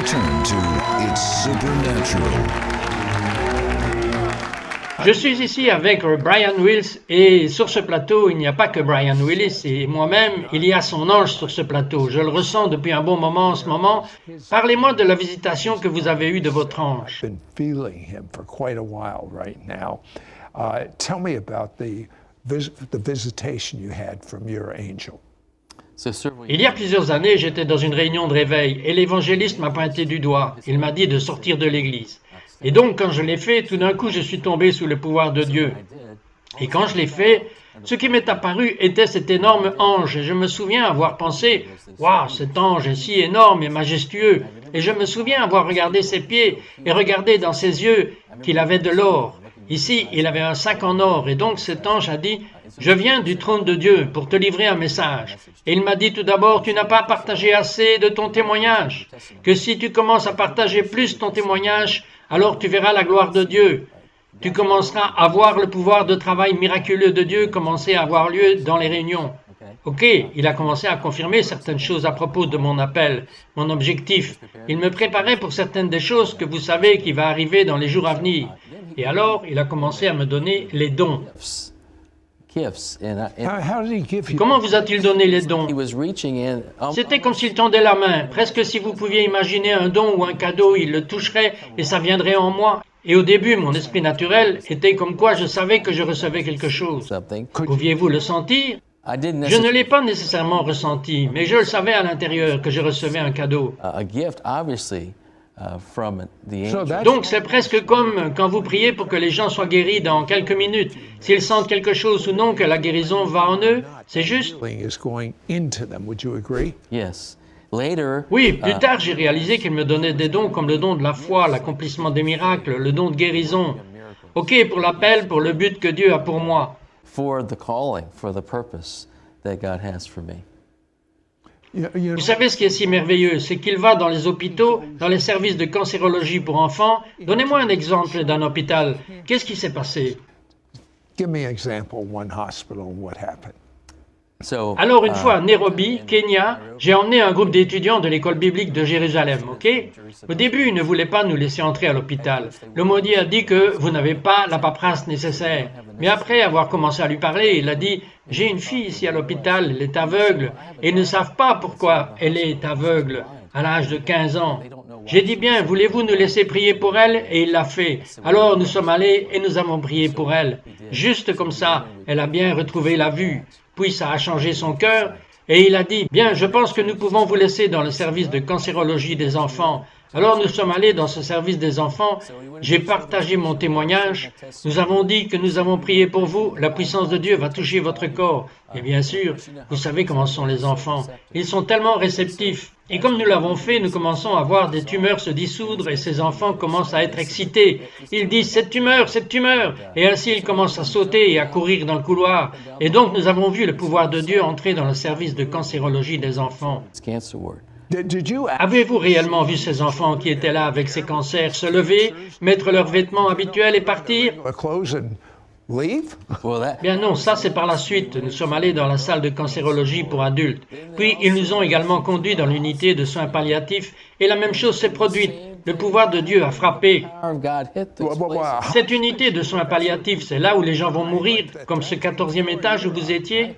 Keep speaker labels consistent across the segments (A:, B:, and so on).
A: return to It's Supernatural.
B: Je suis ici avec Brian Wills et sur ce plateau, il n'y a pas que Brian Willis et moi-même, il y a son ange sur ce plateau. Je le ressens depuis un bon moment en ce moment. Parlez-moi de la visitation que vous avez eue de votre ange.
C: Been feeling him for quite a while right now. Tell me about the visitation you had from your angel.
B: Il y a plusieurs années, j'étais dans une réunion de réveil et l'évangéliste m'a pointé du doigt. Il m'a dit de sortir de l'église. Et donc, quand je l'ai fait, tout d'un coup, je suis tombé sous le pouvoir de Dieu. Et quand je l'ai fait, ce qui m'est apparu était cet énorme ange. Et je me souviens avoir pensé, « Waouh, cet ange est si énorme et majestueux !» Et je me souviens avoir regardé ses pieds et regardé dans ses yeux qu'il avait de l'or. Ici, il avait un sac en or. Et donc, cet ange a dit, « Je viens du trône de Dieu pour te livrer un message. » Et il m'a dit tout d'abord, « Tu n'as pas partagé assez de ton témoignage. Que si tu commences à partager plus ton témoignage, alors tu verras la gloire de Dieu. Tu commenceras à voir le pouvoir de travail miraculeux de Dieu commencer à avoir lieu dans les réunions. » Ok, il a commencé à confirmer certaines choses à propos de mon appel, mon objectif. Il me préparait pour certaines des choses que vous savez qui va arriver dans les jours à venir. Et alors, il a commencé à me donner les dons. Comment vous a-t-il donné les dons? C'était comme s'il tendait la main, presque si vous pouviez imaginer un don ou un cadeau, il le toucherait et ça viendrait en moi. Et au début, mon esprit naturel était comme quoi je savais que je recevais quelque chose. Pouviez-vous le sentir? Je ne l'ai pas nécessairement ressenti, mais je le savais à l'intérieur que je recevais un cadeau. Donc c'est presque comme quand vous priez pour que les gens soient guéris dans quelques minutes. S'ils sentent quelque chose ou non que la guérison va en eux, c'est juste. Oui, plus tard j'ai réalisé qu'il me donnait des dons comme le don de la foi, l'accomplissement des miracles, le don de guérison. Ok, pour l'appel, pour le but que Dieu a pour moi. Vous savez ce qui est si merveilleux, c'est qu'il va dans les hôpitaux, dans les services de cancérologie pour enfants. Donnez-moi un exemple d'un hôpital. Qu'est-ce qui s'est passé? Alors, une fois à Nairobi, Kenya, j'ai emmené un groupe d'étudiants de l'école biblique de Jérusalem, ok? Au début, ils ne voulaient pas nous laisser entrer à l'hôpital. Le maudit a dit que vous n'avez pas la paperasse nécessaire. Mais après avoir commencé à lui parler, il a dit, « J'ai une fille ici à l'hôpital, elle est aveugle, et ils ne savent pas pourquoi elle est aveugle à l'âge de 15 ans. » J'ai dit, « Bien, voulez-vous nous laisser prier pour elle? » Et il l'a fait. Alors nous sommes allés et nous avons prié pour elle. Juste comme ça, elle a bien retrouvé la vue. Puis ça a changé son cœur et il a dit, « Bien, je pense que nous pouvons vous laisser dans le service de cancérologie des enfants. » Alors nous sommes allés dans ce service des enfants, j'ai partagé mon témoignage, nous avons dit que nous avons prié pour vous, la puissance de Dieu va toucher votre corps. Et bien sûr, vous savez comment sont les enfants, ils sont tellement réceptifs. Et comme nous l'avons fait, nous commençons à voir des tumeurs se dissoudre et ces enfants commencent à être excités. Ils disent « cette tumeur !» Et ainsi ils commencent à sauter et à courir dans le couloir. Et donc nous avons vu le pouvoir de Dieu entrer dans le service de cancérologie des enfants. Avez-vous réellement vu ces enfants qui étaient là avec ces cancers se lever, mettre leurs vêtements habituels et partir? Bien non, ça c'est par la suite. Nous sommes allés dans la salle de cancérologie pour adultes. Puis ils nous ont également conduits dans l'unité de soins palliatifs et la même chose s'est produite. Le pouvoir de Dieu a frappé. Cette unité de soins palliatifs, c'est là où les gens vont mourir, comme ce 14e étage où vous étiez?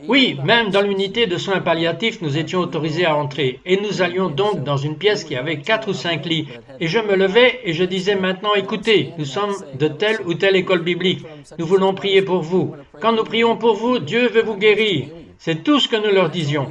B: Oui, même dans l'unité de soins palliatifs, nous étions autorisés à entrer. Et nous allions donc dans une pièce qui avait 4 ou 5 lits. Et je me levais et je disais maintenant, écoutez, nous sommes de telle ou telle école biblique. Nous voulons prier pour vous. Quand nous prions pour vous, Dieu veut vous guérir. C'est tout ce que nous leur disions.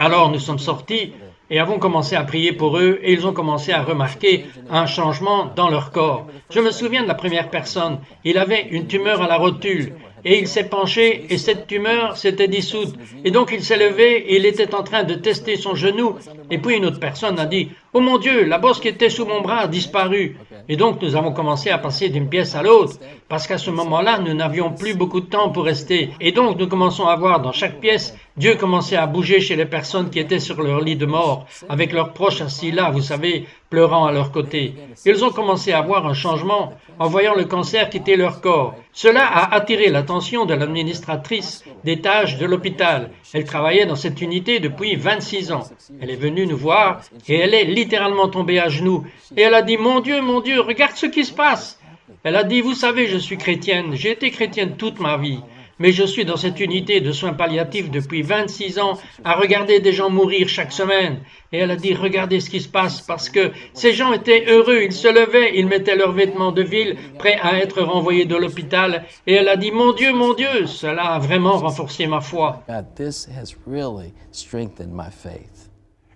B: Alors nous sommes sortis et avons commencé à prier pour eux et ils ont commencé à remarquer un changement dans leur corps. Je me souviens de la première personne. Il avait une tumeur à la rotule. Et il s'est penché et cette tumeur s'était dissoute. Et donc il s'est levé et il était en train de tester son genou. Et puis une autre personne a dit « Oh mon Dieu, la bosse qui était sous mon bras a disparu. » Et donc nous avons commencé à passer d'une pièce à l'autre parce qu'à ce moment-là, nous n'avions plus beaucoup de temps pour rester. Et donc nous commençons à voir dans chaque pièce Dieu commençait à bouger chez les personnes qui étaient sur leur lit de mort, avec leurs proches assis là, vous savez, pleurant à leur côté. Ils ont commencé à voir un changement en voyant le cancer quitter leur corps. Cela a attiré l'attention de l'administratrice des tâches de l'hôpital. Elle travaillait dans cette unité depuis 26 ans. Elle est venue nous voir et elle est littéralement tombée à genoux. Et elle a dit, mon Dieu, regarde ce qui se passe. Elle a dit, vous savez, je suis chrétienne, j'ai été chrétienne toute ma vie. Mais je suis dans cette unité de soins palliatifs depuis 26 ans à regarder des gens mourir chaque semaine. Et elle a dit, regardez ce qui se passe parce que ces gens étaient heureux, ils se levaient, ils mettaient leurs vêtements de ville, prêts à être renvoyés de l'hôpital. Et elle a dit, mon Dieu, cela a vraiment renforcé ma foi.
D: God, this has really strengthened my faith.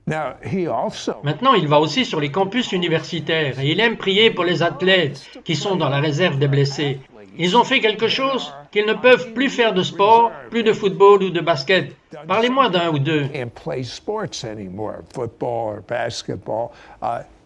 C: Now, he also
B: Maintenant, il va aussi sur les campus universitaires et il aime prier pour les athlètes qui sont dans la réserve des blessés. Ils ont fait quelque chose qu'ils ne peuvent plus faire de sport, plus de football ou de basket. Parlez-moi d'un ou deux.
C: can't play sports anymore, football or basketball.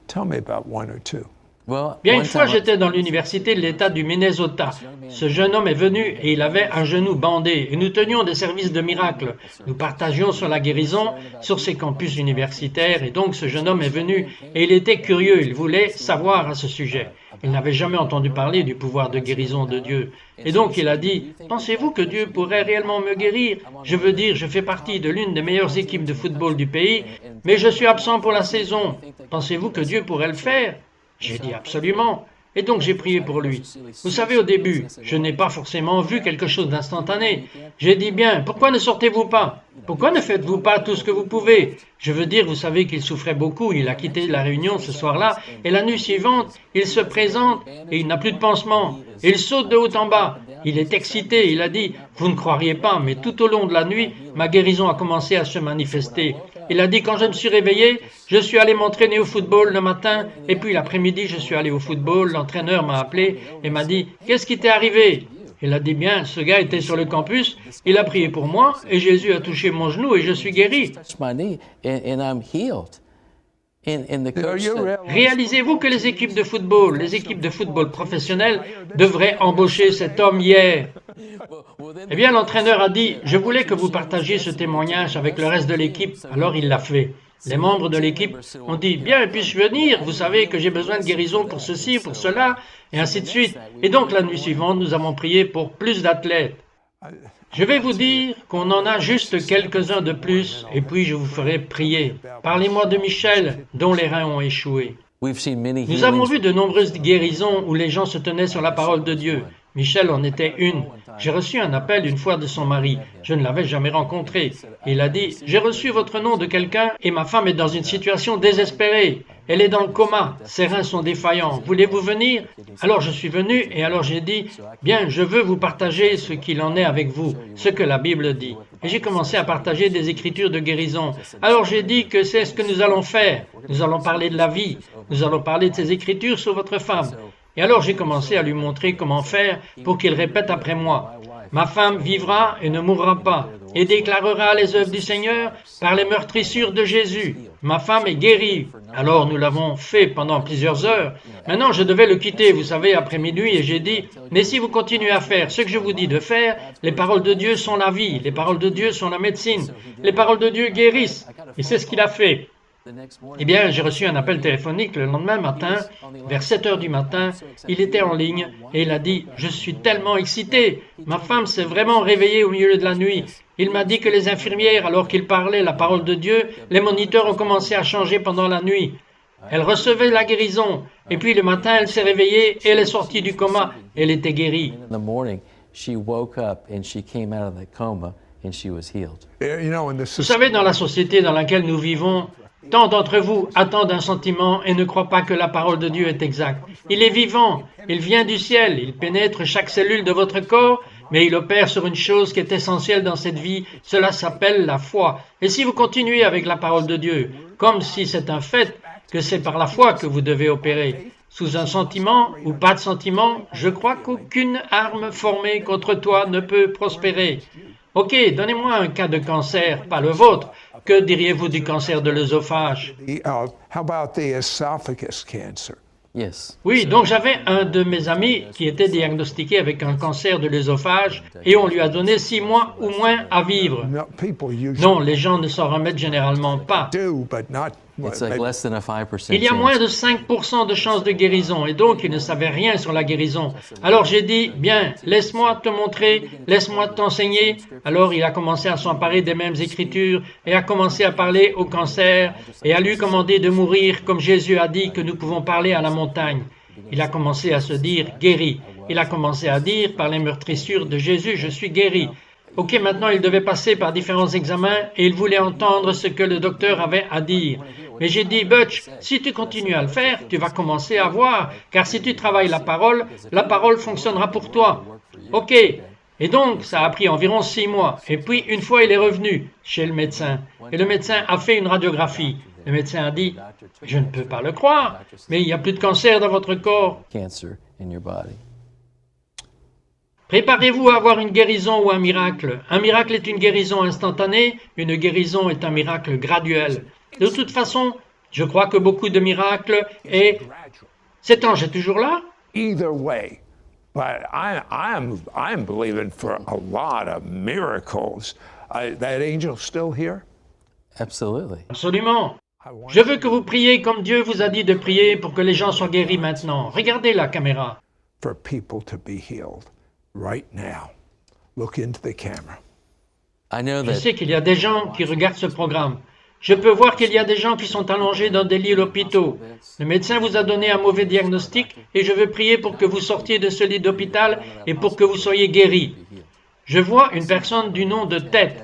C: Tell me about one or two.
D: Well,
B: Bien, une
D: one
B: fois,
D: time
B: j'étais dans l'université de l'État du Minnesota. Ce jeune homme est venu et il avait un genou bandé. Et nous tenions des services de miracle. Nous partagions sur la guérison sur ces campus universitaires. Et donc, ce jeune homme est venu et il était curieux. Il voulait savoir à ce sujet. Il n'avait jamais entendu parler du pouvoir de guérison de Dieu. Et donc, il a dit, « Pensez-vous que Dieu pourrait réellement me guérir? Je veux dire, je fais partie de l'une des meilleures équipes de football du pays, mais je suis absent pour la saison. Pensez-vous que Dieu pourrait le faire? » J'ai dit absolument. Et donc j'ai prié pour lui. Vous savez, au début, je n'ai pas forcément vu quelque chose d'instantané. J'ai dit, bien, pourquoi ne sortez-vous pas? Pourquoi ne faites-vous pas tout ce que vous pouvez? Je veux dire, vous savez qu'il souffrait beaucoup. Il a quitté la réunion ce soir-là. Et la nuit suivante, il se présente et il n'a plus de pansement. Il saute de haut en bas. Il est excité. Il a dit, vous ne croiriez pas, mais tout au long de la nuit, ma guérison a commencé à se manifester. Il a dit, quand je me suis réveillé, je suis allé m'entraîner au football le matin, et puis l'après-midi, je suis allé au football. L'entraîneur m'a appelé et m'a dit, qu'est-ce qui t'est arrivé? Il a dit, bien, ce gars était sur le campus, il a prié pour moi, et Jésus a touché mon genou, et je suis guéri.
D: touched my knee and I'm healed. And the coach
C: You
D: said,
C: realize
B: Réalisez-vous que les équipes de football professionnelles devraient embaucher cet homme hier? Eh bien, l'entraîneur a dit, je voulais que vous partagiez ce témoignage avec le reste de l'équipe, alors il l'a fait. Les membres de l'équipe ont dit, bien, puis-je venir? Vous savez que j'ai besoin de guérison pour ceci, pour cela, et ainsi de suite. Et donc, la nuit suivante, nous avons prié pour plus d'athlètes. Je vais vous dire qu'on en a juste quelques-uns de plus, et puis je vous ferai prier. Parlez-moi de Michel, dont les reins ont échoué.
D: we've seen many
B: Nous avons
D: healings.
B: vu de nombreuses guérisons où les gens se tenaient sur la parole de Dieu. Michel en était une. J'ai reçu un appel une fois de son mari. Je ne l'avais jamais rencontré. Il a dit, j'ai reçu votre nom de quelqu'un et ma femme est dans une situation désespérée. Elle est dans le coma. Ses reins sont défaillants. Voulez-vous venir? Alors je suis venu et alors j'ai dit, bien, je veux vous partager ce qu'il en est avec vous, ce que la Bible dit. Et j'ai commencé à partager des écritures de guérison. Alors j'ai dit que c'est ce que nous allons faire. Nous allons parler de la vie. Nous allons parler de ces écritures sur votre femme. Et alors j'ai commencé à lui montrer comment faire pour qu'il répète après moi. Ma femme vivra et ne mourra pas, et déclarera les œuvres du Seigneur par les meurtrissures de Jésus. Ma femme est guérie. Alors nous l'avons fait pendant plusieurs heures. Maintenant je devais le quitter, vous savez, après minuit, et j'ai dit, mais si vous continuez à faire ce que je vous dis de faire, les paroles de Dieu sont la vie, les paroles de Dieu sont la médecine, les paroles de Dieu guérissent. Et c'est ce qu'il a fait. Eh bien, j'ai reçu un appel téléphonique le lendemain matin, vers 7 heures du matin. Il était en ligne et il a dit « Je suis tellement excité. Ma femme s'est vraiment réveillée au milieu de la nuit. Il m'a dit que les infirmières, alors qu'il parlait la parole de Dieu, les moniteurs ont commencé à changer pendant la nuit. Elle recevait la guérison. Et puis le matin, elle s'est réveillée et elle est sortie du coma. Elle était guérie.
D: In the morning, she woke up and she came out of the coma and she was healed.
C: you know, in the
B: Vous savez, dans la société dans laquelle nous vivons, tant d'entre vous attendent un sentiment et ne croient pas que la parole de Dieu est exacte. Il est vivant, il vient du ciel, il pénètre chaque cellule de votre corps, mais il opère sur une chose qui est essentielle dans cette vie, cela s'appelle la foi. Et si vous continuez avec la parole de Dieu, comme si c'est un fait que c'est par la foi que vous devez opérer, sous un sentiment ou pas de sentiment, je crois qu'aucune arme formée contre toi ne peut prospérer. Ok, donnez-moi un cas de cancer, pas le vôtre. Que diriez-vous du cancer de l'œsophage?
C: how about the esophagus cancer?
D: Yes.
B: Oui, donc j'avais un de mes amis qui était diagnostiqué avec un cancer de l'œsophage et on lui a donné 6 mois ou moins à vivre.
C: No, people usually
B: Non, les gens ne s'en remettent généralement pas.
C: do, but not.
D: It's like
C: maybe-
D: less than a 5%
B: Il y a moins
D: chance.
B: de 5% de chances de guérison et donc il ne savait rien sur la guérison. Alors j'ai dit, bien, laisse-moi te montrer, laisse-moi t'enseigner. Alors il a commencé à s'emparer des mêmes écritures et a commencé à parler au cancer et à lui commander de mourir comme Jésus a dit que nous pouvons parler à la montagne. Il a commencé à se dire guéri. Il a commencé à dire par les meurtrissures de Jésus, je suis guéri. Ok, maintenant il devait passer par différents examens et il voulait entendre ce que le docteur avait à dire. Mais j'ai dit, Butch, si tu continues à le faire, tu vas commencer à voir, car si tu travailles la parole fonctionnera pour toi. Ok. Et donc, ça a pris environ 6 mois. Et puis, une fois, il est revenu chez le médecin. Et le médecin a fait une radiographie. Le médecin a dit, je ne peux pas le croire, mais il n'y a plus de cancer dans votre corps.
D: Cancer in your body.
B: Préparez-vous à avoir une guérison ou un miracle. Un miracle est une guérison instantanée, une guérison est un miracle graduel. De toute façon, je crois que beaucoup de miracles et... Cet ange est toujours là?
C: Either way, but I'm believing for a lot of miracles. That angel's still here.
D: Absolutely.
B: Absolument. Je veux que vous priez comme Dieu vous a dit de prier pour que les gens soient guéris maintenant. Regardez la caméra.
C: For people to be healed right now. Look into the camera.
D: I know
B: Je
D: that
B: sais qu'il y a des gens qui regardent ce programme. Je peux voir qu'il y a des gens qui sont allongés dans des lits d'hôpitaux. Le médecin vous a donné un mauvais diagnostic et je veux prier pour que vous sortiez de ce lit d'hôpital et pour que vous soyez guéris. Je vois une personne du nom de Ted.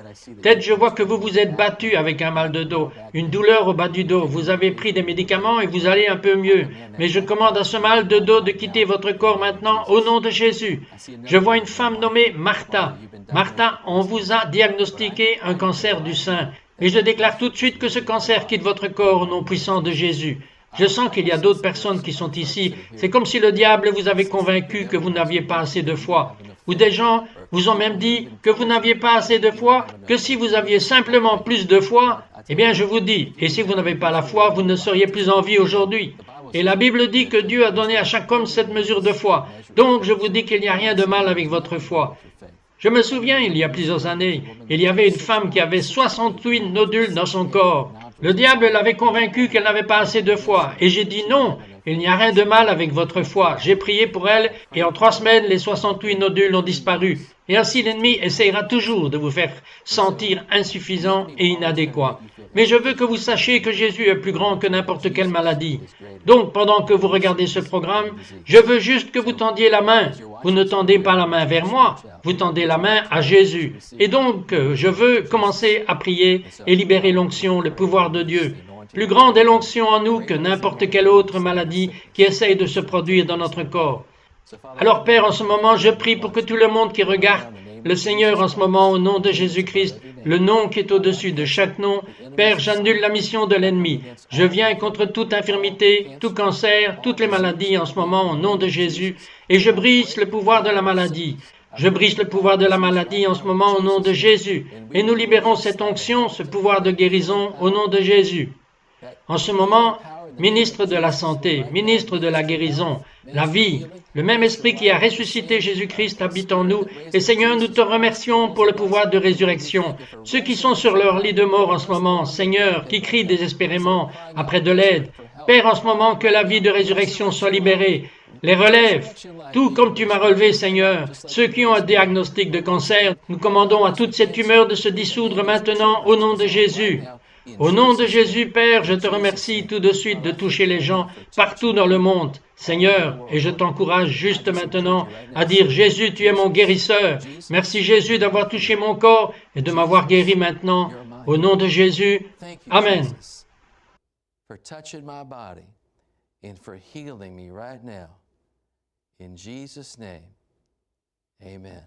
B: Ted, je vois que vous vous êtes battu avec un mal de dos, une douleur au bas du dos. Vous avez pris des médicaments et vous allez un peu mieux. Mais je commande à ce mal de dos de quitter votre corps maintenant au nom de Jésus. Je vois une femme nommée Martha. Martha, on vous a diagnostiqué un cancer du sein. Et je déclare tout de suite que ce cancer quitte votre corps au nom puissant de Jésus. Je sens qu'il y a d'autres personnes qui sont ici. C'est comme si le diable vous avait convaincu que vous n'aviez pas assez de foi. Ou des gens vous ont même dit que vous n'aviez pas assez de foi, que si vous aviez simplement plus de foi, eh bien je vous dis, et si vous n'avez pas la foi, vous ne seriez plus en vie aujourd'hui. Et la Bible dit que Dieu a donné à chaque homme cette mesure de foi. Donc je vous dis qu'il n'y a rien de mal avec votre foi. Je me souviens, il y a plusieurs années, il y avait une femme qui avait 68 nodules dans son corps. Le diable l'avait convaincue qu'elle n'avait pas assez de foi. Et j'ai dit non, il n'y a rien de mal avec votre foi. J'ai prié pour elle et en 3 semaines, les 68 nodules ont disparu. Et ainsi l'ennemi essayera toujours de vous faire sentir insuffisant et inadéquat. Mais je veux que vous sachiez que Jésus est plus grand que n'importe quelle maladie. Donc, pendant que vous regardez ce programme, je veux juste que vous tendiez la main. Vous ne tendez pas la main vers moi, vous tendez la main à Jésus. Et donc, je veux commencer à prier et libérer l'onction, le pouvoir de Dieu. Plus grande est l'onction en nous que n'importe quelle autre maladie qui essaye de se produire dans notre corps. Alors, Père, en ce moment, je prie pour que tout le monde qui regarde le Seigneur en ce moment, au nom de Jésus-Christ, le nom qui est au-dessus de chaque nom, Père, j'annule la mission de l'ennemi. Je viens contre toute infirmité, tout cancer, toutes les maladies en ce moment, au nom de Jésus, et je brise le pouvoir de la maladie. Je brise le pouvoir de la maladie en ce moment au nom de Jésus, et nous libérons cette onction, ce pouvoir de guérison au nom de Jésus. En ce moment, ministre de la santé, ministre de la guérison, la vie, le même esprit qui a ressuscité Jésus-Christ habite en nous. Et Seigneur, nous te remercions pour le pouvoir de résurrection. Ceux qui sont sur leur lit de mort en ce moment, Seigneur, qui crient désespérément après de l'aide. Père, en ce moment, que la vie de résurrection soit libérée. Les relève, tout comme tu m'as relevé, Seigneur. Ceux qui ont un diagnostic de cancer, nous commandons à toute cette tumeur de se dissoudre maintenant au nom de Jésus. Au nom de Jésus, Père, je te remercie tout de suite de toucher les gens partout dans le monde, Seigneur, et je t'encourage juste maintenant à dire « Jésus, tu es mon guérisseur. Merci Jésus d'avoir touché mon corps et de m'avoir guéri maintenant. Au nom de Jésus, Amen. »
D: for touching my body and for healing me right now. In Jesus' name, amen.